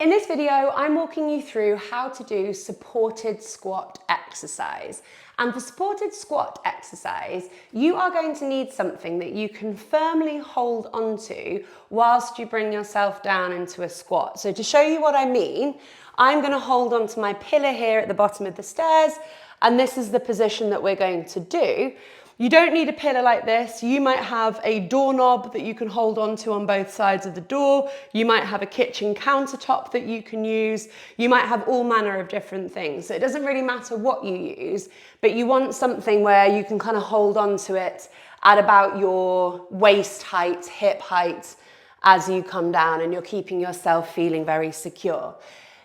In this video, I'm walking you through how to do supported squat exercise. And for supported squat exercise, you are going to need something that you can firmly hold onto whilst you bring yourself down into a squat. So to show you what I mean, I'm going to hold onto my pillar here at the bottom of the stairs, and this is the position that we're going to do. You don't need a pillar like this. You might have a doorknob that you can hold onto on both sides of the door. You might have a kitchen countertop that you can use. You might have all manner of different things. So it doesn't really matter what you use, but you want something where you can kind of hold onto it at about your waist height, hip height as you come down, and you're keeping yourself feeling very secure.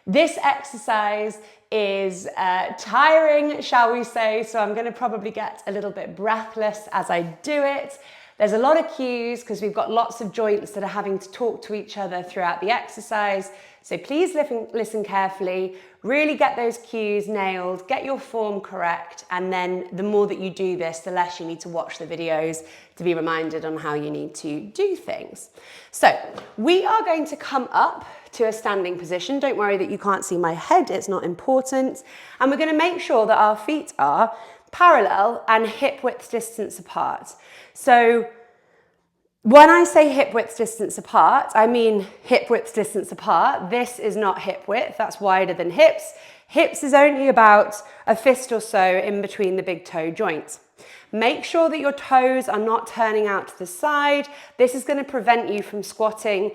This exercise is tiring, shall we say, so I'm going to probably get a little bit breathless as I do it. There's a lot of cues because we've got lots of joints that are having to talk to each other throughout the exercise. So please listen carefully, really get those cues nailed, get your form correct, and then the more that you do this, the less you need to watch the videos to be reminded on how you need to do things. So we are going to come up to a standing position. Don't worry that you can't see my head, it's not important. And we're going to make sure that our feet are parallel and hip width distance apart. So when I say hip width distance apart, I mean hip width distance apart. This is not hip width, that's wider than hips. Hips is only about a fist or so in between the big toe joints. Make sure that your toes are not turning out to the side. This is going to prevent you from squatting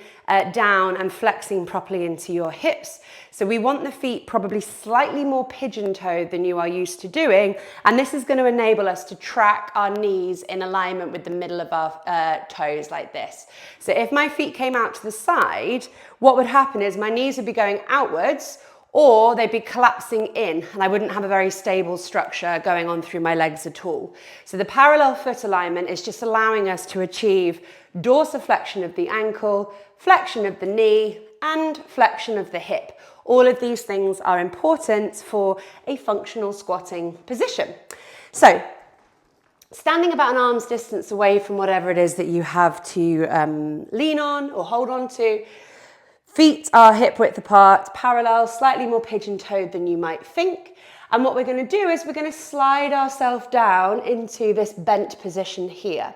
down and flexing properly into your hips. So we want the feet probably slightly more pigeon-toed than you are used to doing, and this is going to enable us to track our knees in alignment with the middle of our toes like this. So if my feet came out to the side, what would happen is my knees would be going outwards, or they'd be collapsing in, and I wouldn't have a very stable structure going on through my legs at all. So the parallel foot alignment is just allowing us to achieve dorsiflexion of the ankle, flexion of the knee, and flexion of the hip. All of these things are important for a functional squatting position. So standing about an arm's distance away from whatever it is that you have to lean on or hold on to. Feet are hip width apart, parallel, slightly more pigeon-toed than you might think. And what we're going to do is we're going to slide ourselves down into this bent position here.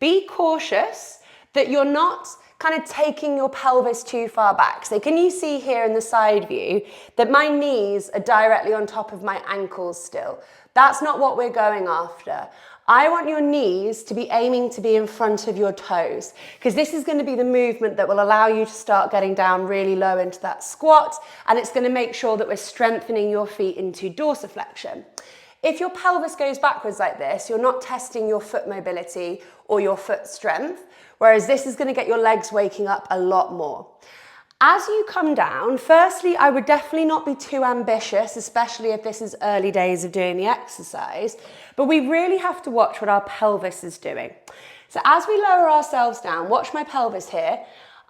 Be cautious that you're not kind of taking your pelvis too far back. So can you see here in the side view that my knees are directly on top of my ankles still? That's not what we're going after. I want your knees to be aiming to be in front of your toes, because this is going to be the movement that will allow you to start getting down really low into that squat, and it's going to make sure that we're strengthening your feet into dorsiflexion. If your pelvis goes backwards like this, you're not testing your foot mobility or your foot strength, whereas this is going to get your legs waking up a lot more. As you come down, firstly, I would definitely not be too ambitious, especially if this is early days of doing the exercise, but we really have to watch what our pelvis is doing. So as we lower ourselves down, watch my pelvis here.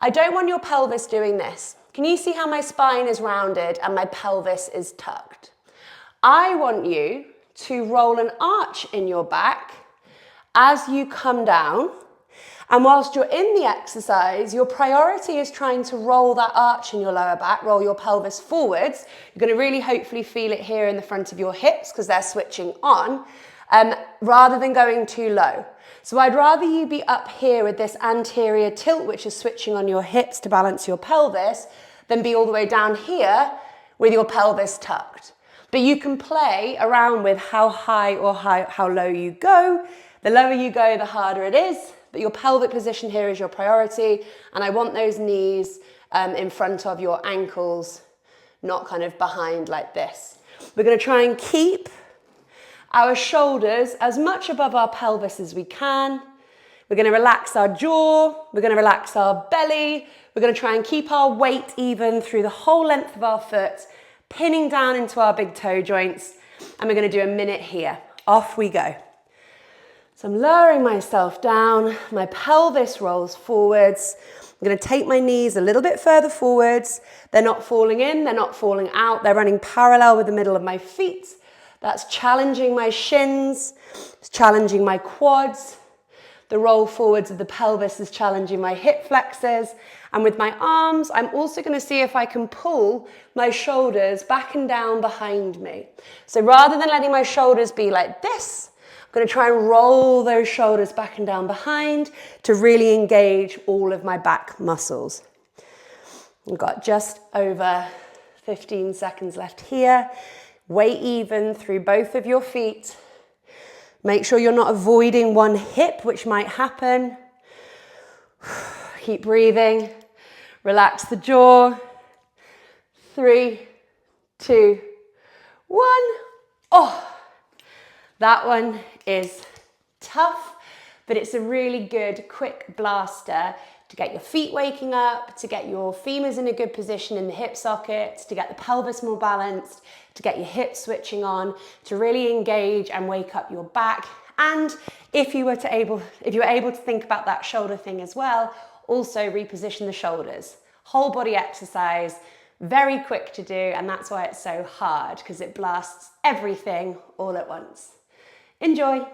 I don't want your pelvis doing this. Can you see how my spine is rounded and my pelvis is tucked? I want you to roll an arch in your back as you come down. And whilst you're in the exercise, your priority is trying to roll that arch in your lower back, roll your pelvis forwards. You're going to really hopefully feel it here in the front of your hips because they're switching on, rather than going too low. So I'd rather you be up here with this anterior tilt, which is switching on your hips to balance your pelvis, than be all the way down here with your pelvis tucked. But you can play around with how high or how low you go. The lower you go, the harder it is. But your pelvic position here is your priority, and I want those knees in front of your ankles, not kind of behind like this. We're going to try and keep our shoulders as much above our pelvis as we can. We're going to relax our jaw, we're going to relax our belly, we're going to try and keep our weight even through the whole length of our foot, pinning down into our big toe joints, and we're going to do a minute here. Off we go. So I'm lowering myself down, my pelvis rolls forwards. I'm going to take my knees a little bit further forwards. They're not falling in, they're not falling out. They're running parallel with the middle of my feet. That's challenging my shins, it's challenging my quads. The roll forwards of the pelvis is challenging my hip flexors, And with my arms, I'm also going to see if I can pull my shoulders back and down behind me. So rather than letting my shoulders be like this, I'm going to try and roll those shoulders back and down behind to really engage all of my back muscles. We've got just over 15 seconds left here. Weight even through both of your feet. Make sure you're not avoiding one hip, which might happen. Keep breathing. Relax the jaw. 3, 2, 1. Oh, that one is tough, but it's a really good quick blaster to get your feet waking up, to get your femurs in a good position in the hip sockets, to get the pelvis more balanced, to get your hips switching on, to really engage and wake up your back. And if you were able to think about that shoulder thing as well, also reposition the shoulders. Whole body exercise, very quick to do, and that's why it's so hard, because it blasts everything all at once. Enjoy.